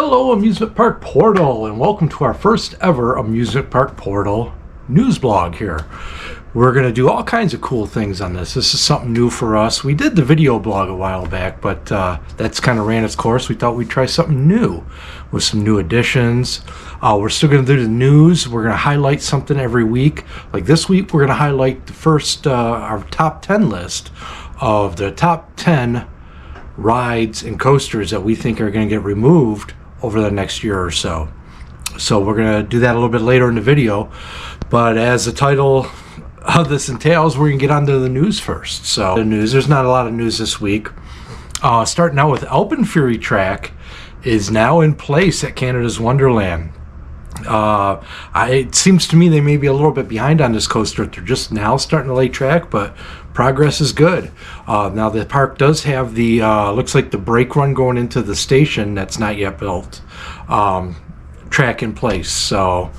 Hello, Amusement Park Portal, and welcome to our first ever Amusement Park Portal news blog here. We're going to do all kinds of cool things on this. This is something new for us. We did the video blog a while back, but that's kind of ran its course. We thought we'd try something new with some new additions. We're still going to do the news. We're going to highlight something every week. Like this week, we're going to highlight the first, our top 10 list of the top 10 rides and coasters that we think are going to get removed over the next year or so. So we're going to do that a little bit later in the video. But as the title of this entails, we're going to get onto the news first. So the news, there's not a lot of news this week. Starting out with Alpen Fury track is now in place at Canada's Wonderland. It seems to me they may be a little bit behind on this coaster. They're just now starting to lay track, but progress is good. Now the park does have the looks like the brake run going into the station that's not yet built track in place. So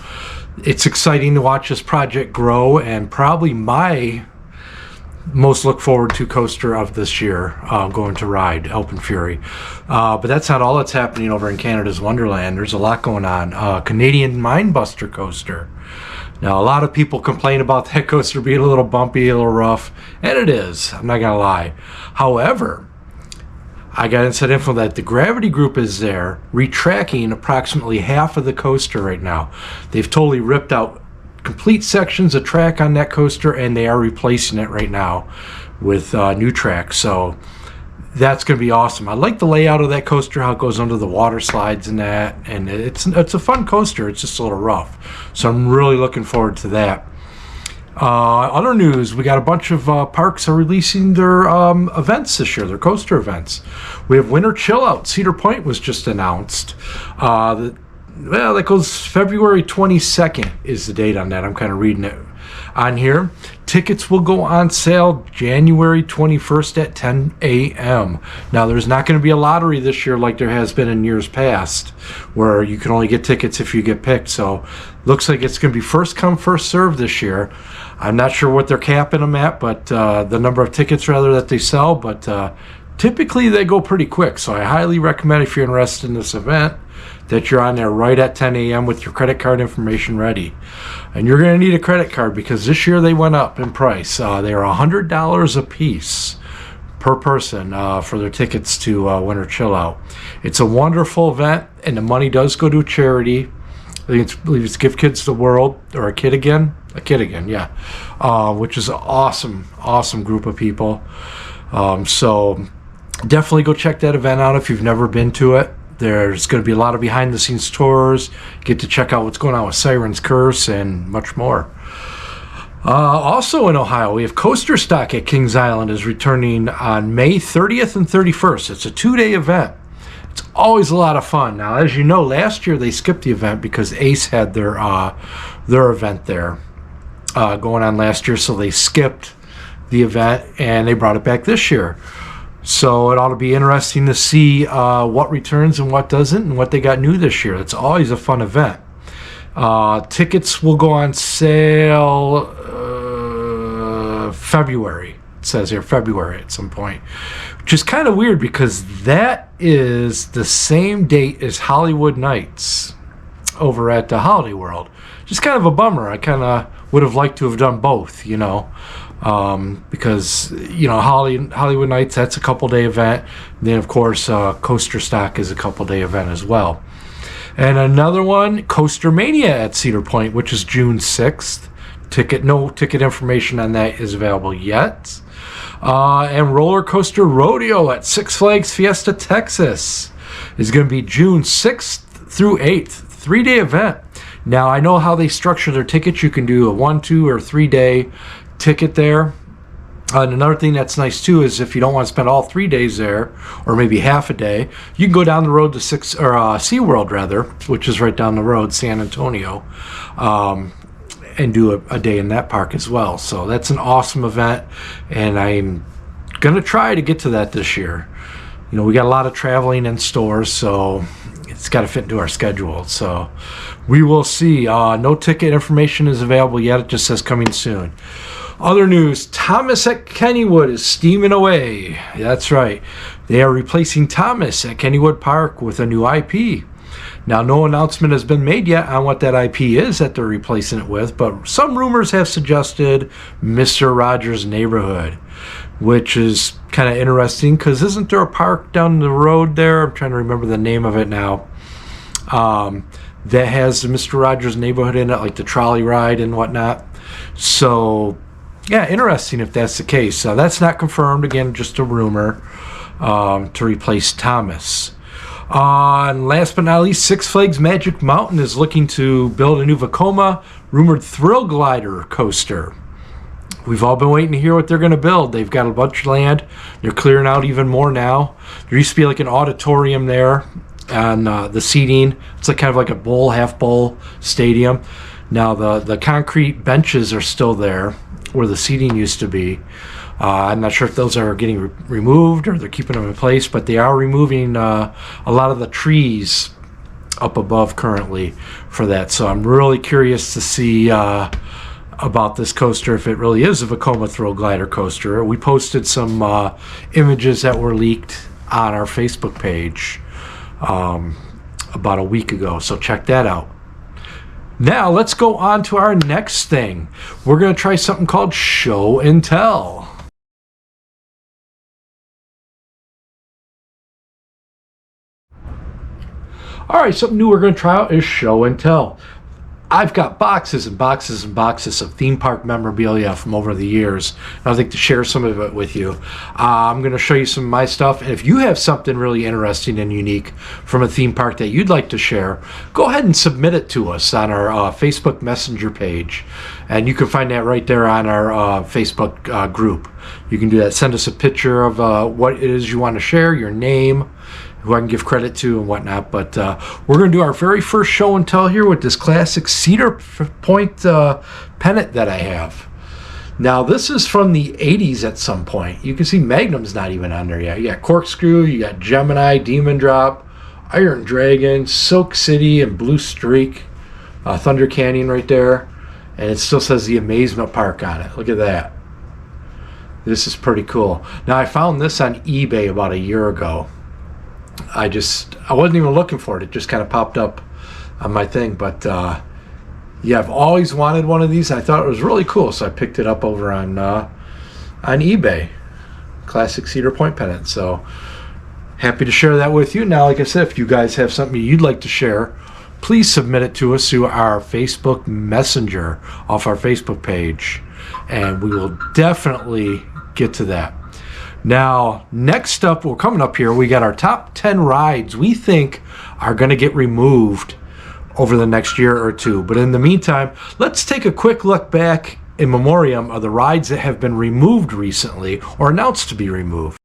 it's exciting to watch this project grow, and probably my most look forward to coaster of this year going to ride Alpen Fury. But that's not all that's happening over in Canada's Wonderland. There's a lot going on. Canadian Mindbuster coaster. Now, a lot of people complain about that coaster being a little bumpy, a little rough, and it is. I'm not gonna lie. However, I got inside info that the Gravity Group is there retracking approximately half of the coaster right now. They've totally ripped out complete sections of track on that coaster, and they are replacing it right now with new track. So that's going to be awesome. I like the layout of that coaster, how it goes under the water slides and that, and it's a fun coaster. It's just a little rough, so I'm really looking forward to that. Other news, we got a bunch of parks are releasing their events this year, their coaster events. We have Winter Chill Out. Cedar Point was just announced. Well, that goes February 22nd is the date on that. I'm kind of reading it on here. Tickets will go on sale January 21st at 10 a.m. Now, there's not going to be a lottery this year like there has been in years past, where you can only get tickets if you get picked. So looks like it's going to be first come, first serve this year. I'm not sure what they're capping them at, but the number of tickets rather that they sell, but typically they go pretty quick. So I highly recommend, if you're interested in this event, that you're on there right at 10 a.m. with your credit card information ready. And you're going to need a credit card because this year they went up in price. They are $100 a piece per person for their tickets to Winter Chill Out. It's a wonderful event, and the money does go to charity. I believe it's Give Kids the World, or A Kid Again, yeah. Which is an awesome group of people. So definitely go check that event out if you've never been to it. There's going to be a lot of behind-the-scenes tours. Get to check out what's going on with Siren's Curse and much more. Also in Ohio, we have Coaster Stock at Kings Island is returning on May 30th and 31st. It's a 2-day event. It's always a lot of fun. Now, as you know, last year they skipped the event because Ace had their event there going on last year, so they skipped the event and they brought it back this year. So it ought to be interesting to see what returns and what doesn't, and what they got new this year. It's always a fun event. Tickets will go on sale February. It says here February at some point, which is kind of weird because that is the same date as Hollywood Nights over at the Holiday World. Just kind of a bummer. I kind of would have liked to have done both, you know. Because Hollywood Nights, that's a couple-day event. And then of course Coaster Stock is a couple-day event as well. And another one, Coaster Mania at Cedar Point, which is June 6th. No ticket information on that is available yet. And Roller Coaster Rodeo at Six Flags Fiesta Texas is going to be June 6th through 8th, 3-day event. Now, I know how they structure their tickets. You can do a 1, 2, or 3-day ticket there. And another thing that's nice too is if you don't want to spend all 3 days there, or maybe half a day, you can go down the road to SeaWorld rather, which is right down the road, San Antonio, and do a day in that park as well. So that's an awesome event, and I'm gonna try to get to that this year. You know, we got a lot of traveling in stores, so it's got to fit into our schedule. So we will see. No ticket information is available yet. It just says coming soon. Other news, Thomas at Kennywood is steaming away. That's right. They are replacing Thomas at Kennywood Park with a new IP. Now, no announcement has been made yet on what that IP is that they're replacing it with, but some rumors have suggested Mr. Rogers' Neighborhood, which is kind of interesting because isn't there a park down the road there? I'm trying to remember the name of it now. That has the Mr. Rogers' Neighborhood in it, like the trolley ride and whatnot. So, yeah, interesting if that's the case. That's not confirmed. Again, just a rumor to replace Thomas. And last but not least, Six Flags Magic Mountain is looking to build a new Vekoma rumored Thrill Glider coaster. We've all been waiting to hear what they're going to build. They've got a bunch of land. They're clearing out even more now. There used to be like an auditorium there and the seating. It's like kind of like a bowl, half bowl stadium. Now the concrete benches are still there where the seating used to be. I'm not sure if those are getting removed or they're keeping them in place, but they are removing a lot of the trees up above currently for that. So I'm really curious to see about this coaster, if it really is a Vekoma Thrill Glider coaster. We posted some images that were leaked on our Facebook page about a week ago, so check that out. Now let's go on to our next thing. We're going to try something called Show and Tell. All right, something new we're going to try out is Show and Tell. I've got boxes and boxes and boxes of theme park memorabilia from over the years. I'd like to share some of it with you. I'm going to show you some of my stuff. And if you have something really interesting and unique from a theme park that you'd like to share, go ahead and submit it to us on our Facebook Messenger page. And you can find that right there on our Facebook group. You can do that. Send us a picture of what it is you want to share, your name, who I can give credit to and whatnot. But we're going to do our very first show and tell here with this classic cedar point pennant that I have. Now, this is from the 80s at some point. You can see Magnum's not even on there yet. You got Corkscrew, you got Gemini, Demon Drop, Iron Dragon, Silk City, and Blue Streak. Thunder Canyon right there. And it still says the Amusement Park on it. Look at that. This is pretty cool. Now, I found this on eBay about a year ago. I wasn't even looking for it. It just kind of popped up on my thing. But yeah, I've always wanted one of these. I thought it was really cool, so I picked it up over on eBay. Classic Cedar Point pennant. So happy to share that with you. Now, like I said, if you guys have something you'd like to share, please submit it to us through our Facebook Messenger off our Facebook page, and we will definitely get to that. Now, next up, we're coming up here, we got our top 10 rides we think are going to get removed over the next year or two. But in the meantime, let's take a quick look back in Memorium of the rides that have been removed recently or announced to be removed.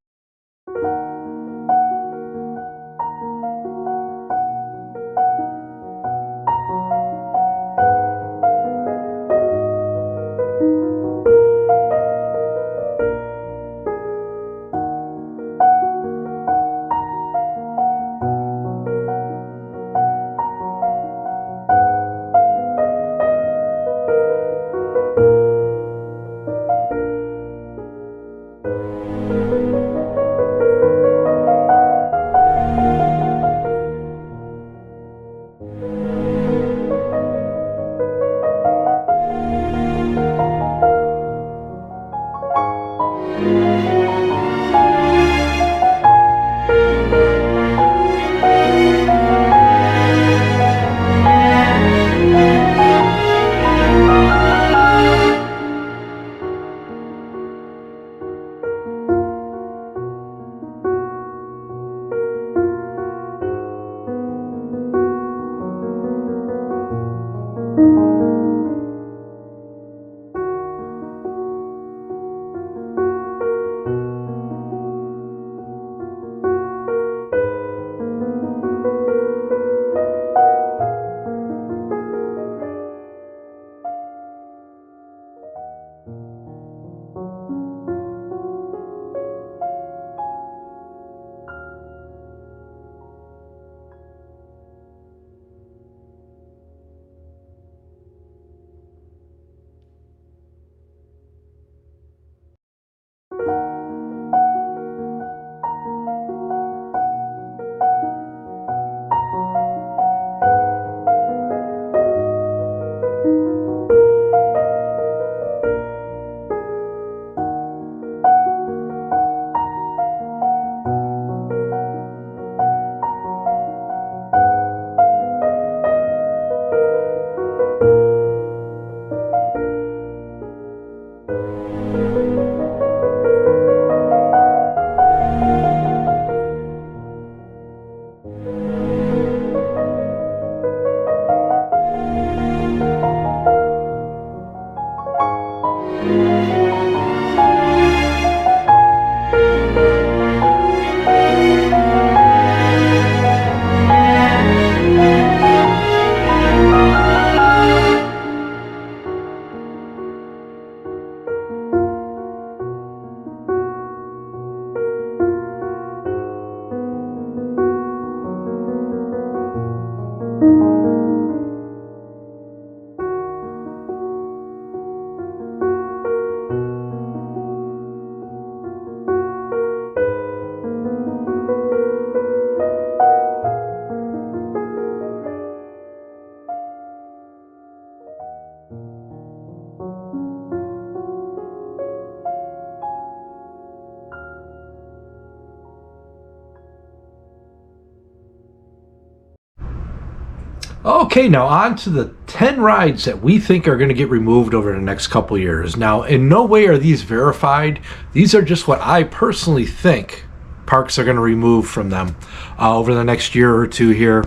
Okay, now on to the 10 rides that we think are going to get removed over the next couple years. Now, in no way are these verified. These are just what I personally think parks are going to remove from them over the next year or two here.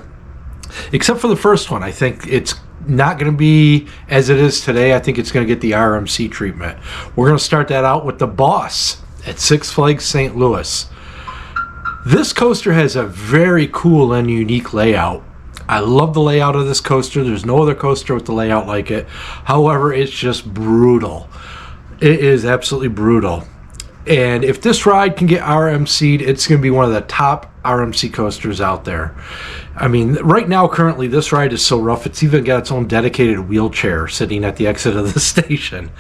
Except for the first one. I think it's not going to be as it is today. I think it's going to get the RMC treatment. We're going to start that out with the Boss at Six Flags St. Louis. This coaster has a very cool and unique layout. I love the layout of this coaster. There's no other coaster with the layout like it. However, it's just brutal. It is absolutely brutal. And if this ride can get RMC'd, it's going to be one of the top RMC coasters out there. I mean, right now, currently, this ride is so rough, it's even got its own dedicated wheelchair sitting at the exit of the station.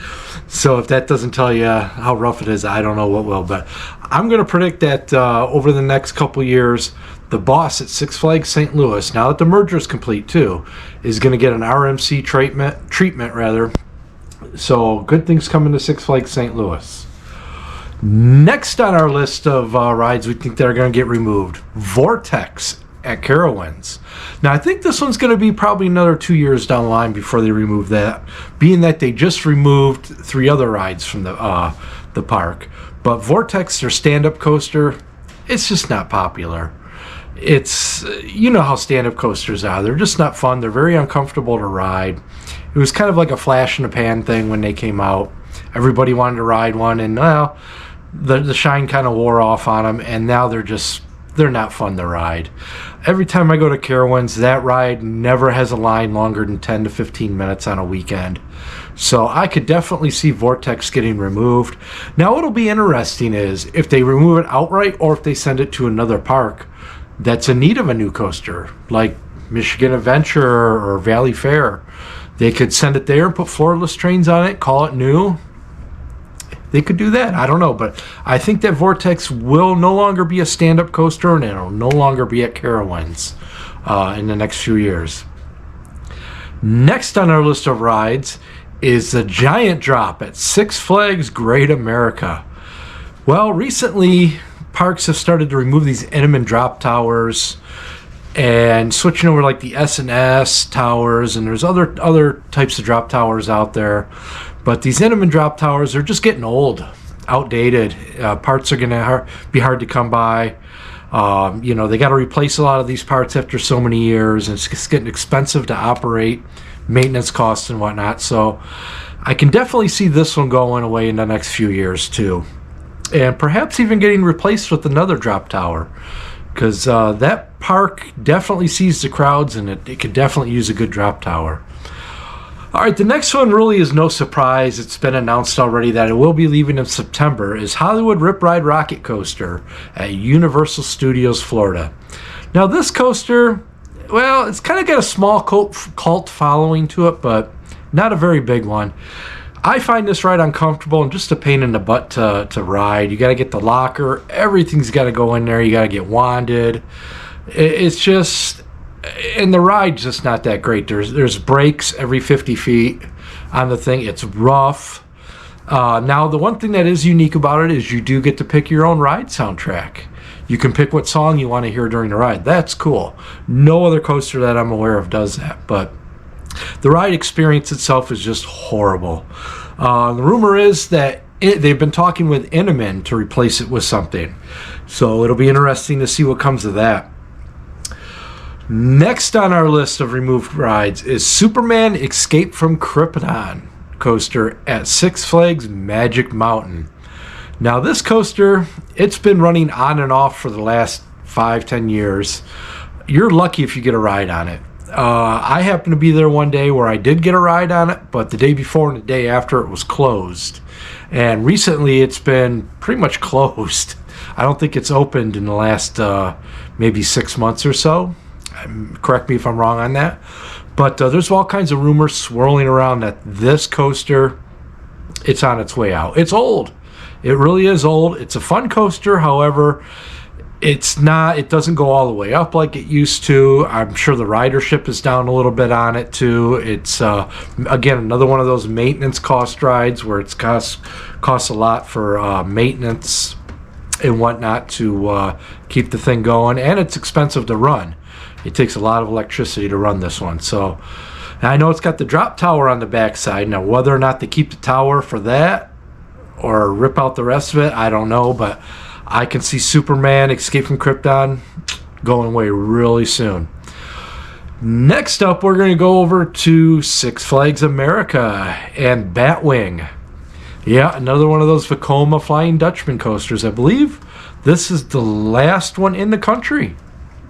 So if that doesn't tell you how rough it is, I don't know what will. But I'm going to predict that over the next couple years, the Boss at Six Flags St. Louis, now that the merger is complete too, is going to get an RMC treatment rather. So good things coming to Six Flags St. Louis. Next on our list of rides we think that are going to get removed, Vortex at Carowinds. Now I think this one's going to be probably another 2 years down the line before they remove that, being that they just removed 3 other rides from the park. But Vortex, their stand-up coaster, it's just not popular. It's, you know how stand-up coasters are. They're just not fun. They're very uncomfortable to ride. It was kind of like a flash in the pan thing when they came out. Everybody wanted to ride one, and well, the shine kind of wore off on them, and now they're not fun to ride. Every time I go to Carowinds, that ride never has a line longer than 10 to 15 minutes on a weekend. So I could definitely see Vortex getting removed. Now what'll be interesting is if they remove it outright or if they send it to another park that's in need of a new coaster, like Michigan Adventure or Valley Fair. They could send it there and put floorless trains on it, call it new. They could do that. I don't know, but I think that Vortex will no longer be a stand-up coaster, and it'll no longer be at Carowinds in the next few years. Next on our list of rides is the Giant Drop at Six Flags Great America. Well, recently parks have started to remove these Intamin drop towers and switching over like the S&S towers, and there's other types of drop towers out there. But these Intamin drop towers are just getting old, outdated. Parts are going to be hard to come by. They got to replace a lot of these parts after so many years, and it's getting expensive to operate, maintenance costs and whatnot. So I can definitely see this one going away in the next few years too. And perhaps even getting replaced with another drop tower, because that park definitely sees the crowds, and it could definitely use a good drop tower. All right, the next one really is no surprise. It's been announced already that it will be leaving in September, is Hollywood Rip Ride Rocket Coaster at Universal Studios, Florida. Now this coaster, well, it's kind of got a small cult following to it, but not a very big one. I find this ride uncomfortable and just a pain in the butt to ride. You got to get the locker. Everything's got to go in there. You got to get wanded. It's just, and the ride's just not that great. There's breaks every 50 feet on the thing. It's rough. Now, the one thing that is unique about it is you do get to pick your own ride soundtrack. You can pick what song you want to hear during the ride. That's cool. No other coaster that I'm aware of does that, but the ride experience itself is just horrible. The rumor is that they've been talking with Intamin to replace it with something. So it'll be interesting to see what comes of that. Next on our list of removed rides is Superman Escape from Krypton coaster at Six Flags Magic Mountain. Now this coaster, it's been running on and off for the last 5-10 years. You're lucky if you get a ride on it. I happened to be there one day where I did get a ride on it, but the day before and the day after it was closed. And recently it's been pretty much closed. I don't think it's opened in the last maybe 6 months or so. Correct me if I'm wrong on that. But there's all kinds of rumors swirling around that this coaster, it's on its way out. It's old. It really is old. It's a fun coaster. However, it's not, it doesn't go all the way up like it used to. I'm sure the ridership is down a little bit on it too. It's again, another one of those maintenance cost rides where it's costs a lot for maintenance and whatnot to keep the thing going, and it's expensive to run. It takes a lot of electricity to run this one. So I know it's got the drop tower on the backside. Now whether or not they keep the tower for that or rip out the rest of it, I don't know, but I can see Superman Escape from Krypton going away really soon. Next up, we're going to go over to Six Flags America and Batwing. Yeah, another one of those Vekoma Flying Dutchman coasters. I believe this is the last one in the country,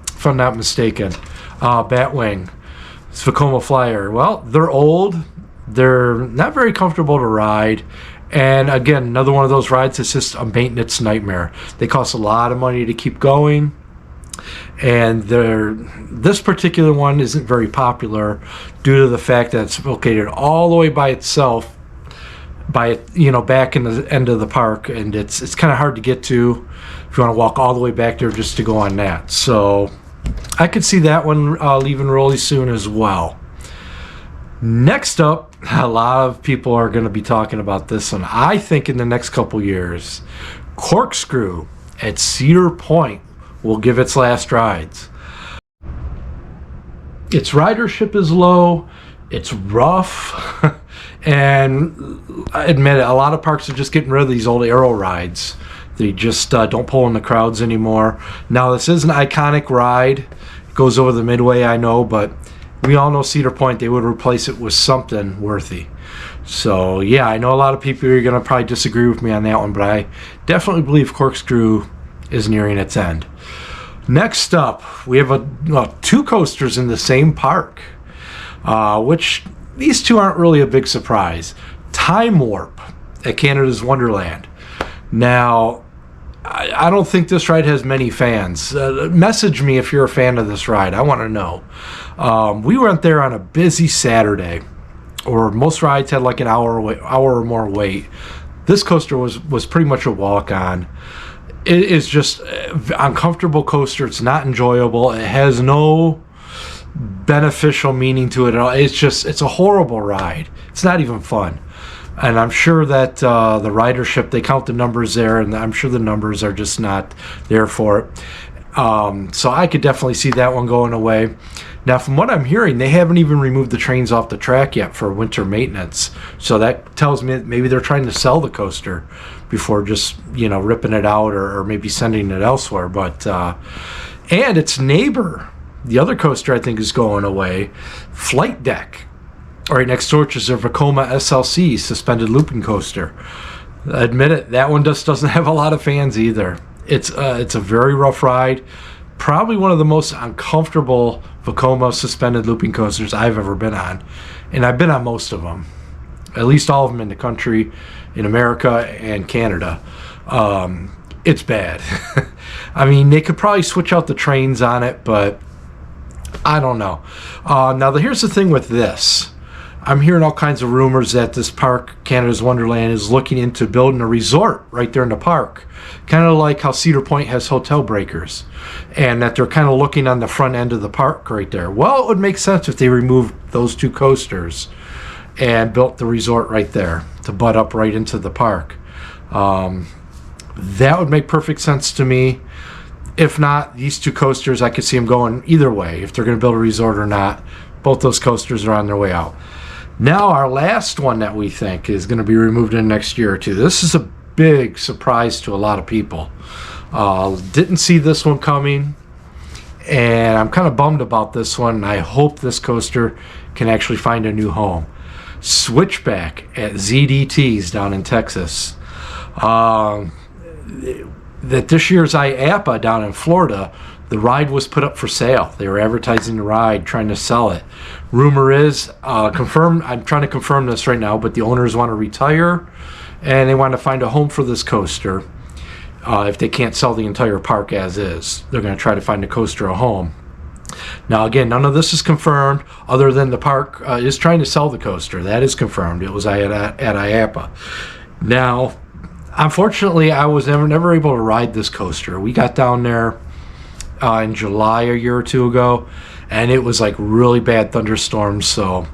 if I'm not mistaken. Batwing. It's Vekoma Flyer. Well, they're old. They're not very comfortable to ride. And again, another one of those rides that's just a maintenance nightmare. They cost a lot of money to keep going. And this particular one isn't very popular due to the fact that it's located all the way by itself, back in the end of the park, and it's kind of hard to get to if you want to walk all the way back there just to go on that. So I could see that one leaving really soon as well. Next up, a lot of people are going to be talking about this one. I think in the next couple years, Corkscrew at Cedar Point will give its last rides. Its ridership is low, it's rough, and I admit it, a lot of parks are just getting rid of these old aero rides. They just don't pull in the crowds anymore. Now this is an iconic ride. It goes over the Midway, I know, but we all know Cedar Point, they would replace it with something worthy. So yeah, I know a lot of people are going to probably disagree with me on that one, but I definitely believe Corkscrew is nearing its end. Next up, we have two coasters in the same park, which these two aren't really a big surprise. Time Warp at Canada's Wonderland. Now, I don't think this ride has many fans. Message me if you're a fan of this ride. I want to know. We went there on a busy Saturday, or most rides had like an hour or more wait. This coaster was pretty much a walk-on. It is just an uncomfortable coaster. It's not enjoyable. It has no beneficial meaning to it at all. It's a horrible ride. It's not even fun. And I'm sure that the ridership, they count the numbers there, and I'm sure the numbers are just not there for it. So I could definitely see that one going away. Now, from what I'm hearing, they haven't even removed the trains off the track yet for winter maintenance. So that tells me that maybe they're trying to sell the coaster before just, ripping it out or maybe sending it elsewhere. But and its neighbor, the other coaster I think is going away, Flight Deck. Right next door is a Vekoma SLC suspended looping coaster. Admit it, that one just doesn't have a lot of fans either. It's a very rough ride. Probably one of the most uncomfortable Vekoma suspended looping coasters I've ever been on. And I've been on most of them. At least all of them in the country, in America and Canada. It's bad. I mean, they could probably switch out the trains on it, but I don't know. Now, here's the thing with this. I'm hearing all kinds of rumors that this park, Canada's Wonderland, is looking into building a resort right there in the park. Kind of like how Cedar Point has hotel breakers. And that they're kind of looking on the front end of the park right there. Well, it would make sense if they removed those two coasters and built the resort right there to butt up right into the park. That would make perfect sense to me. If not, these two coasters, I could see them going either way. If they're going to build a resort or not, both those coasters are on their way out. Now, our last one that we think is going to be removed in the next year or two. This is a big surprise to a lot of people. Didn't see this one coming, and I'm kind of bummed about this one. I hope this coaster can actually find a new home. Switchback at ZDT's down in Texas. That this year's IAPA down in Florida, the ride was put up for sale. They were advertising the ride, trying to sell it. Rumor is, confirmed, I'm trying to confirm this right now, but the owners want to retire, and they want to find a home for this coaster. If they can't sell the entire park as is, they're going to try to find the coaster a home. Now, again, none of this is confirmed, other than the park is trying to sell the coaster. That is confirmed. It was at IAAPA. Now, unfortunately, I was never able to ride this coaster. We got down there in July a year or two ago, and it was like really bad thunderstorms, so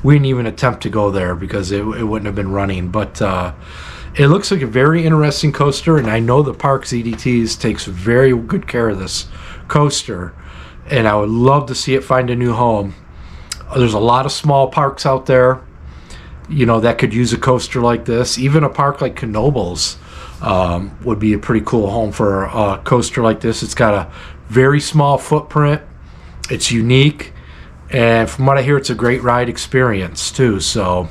we didn't even attempt to go there because it wouldn't have been running. But it looks like a very interesting coaster, and I know the park's EDTs takes very good care of this coaster, and I would love to see it find a new home. There's a lot of small parks out there, you know, that could use a coaster like this. Even a park like Knoebels would be a pretty cool home for a coaster like this. It's got a very small footprint. It's unique, and from what I hear, it's a great ride experience too. So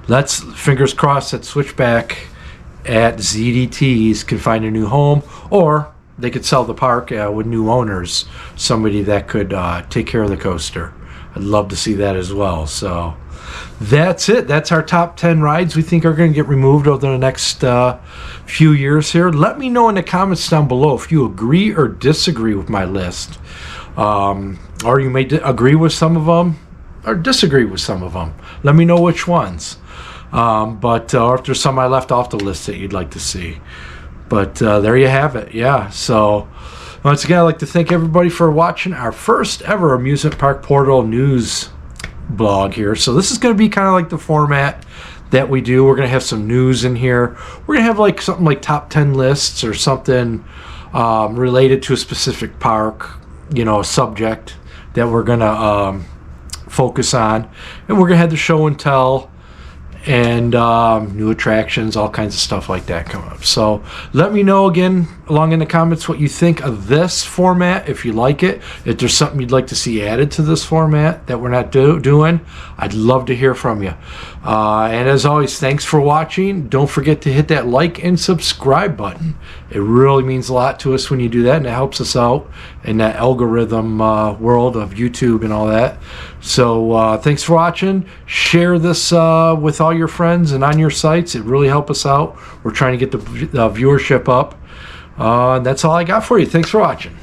let's fingers crossed that Switchback at ZDTs can find a new home, or they could sell the park with new owners, somebody that could take care of the coaster. I'd love to see that as well. So that's it. That's our top 10 rides we think are going to get removed over the next few years here. Let me know in the comments down below if you agree or disagree with my list. Or you may agree with some of them or disagree with some of them. Let me know which ones. Or if there's some I left off the list that you'd like to see. But there you have it. Yeah. So once again, I'd like to thank everybody for watching our first ever Amusement Park Portal news blog here. So this is going to be kind of like the format that we do. We're going to have some news in here. We're going to have like something like top 10 lists or something related to a specific park, you know, a subject that we're going to focus on. And we're going to have the show and tell and new attractions, all kinds of stuff like that coming up. So let me know again along in the comments what you think of this format, if you like it, if there's something you'd like to see added to this format that we're not doing. I'd love to hear from you. And as always, thanks for watching. Don't forget to hit that like and subscribe button. It really means a lot to us when you do that, and it helps us out in that algorithm world of YouTube and all that. So thanks for watching. Share this with all your friends and on your sites. It really helps us out. We're trying to get the viewership up. And that's all I got for you. Thanks for watching.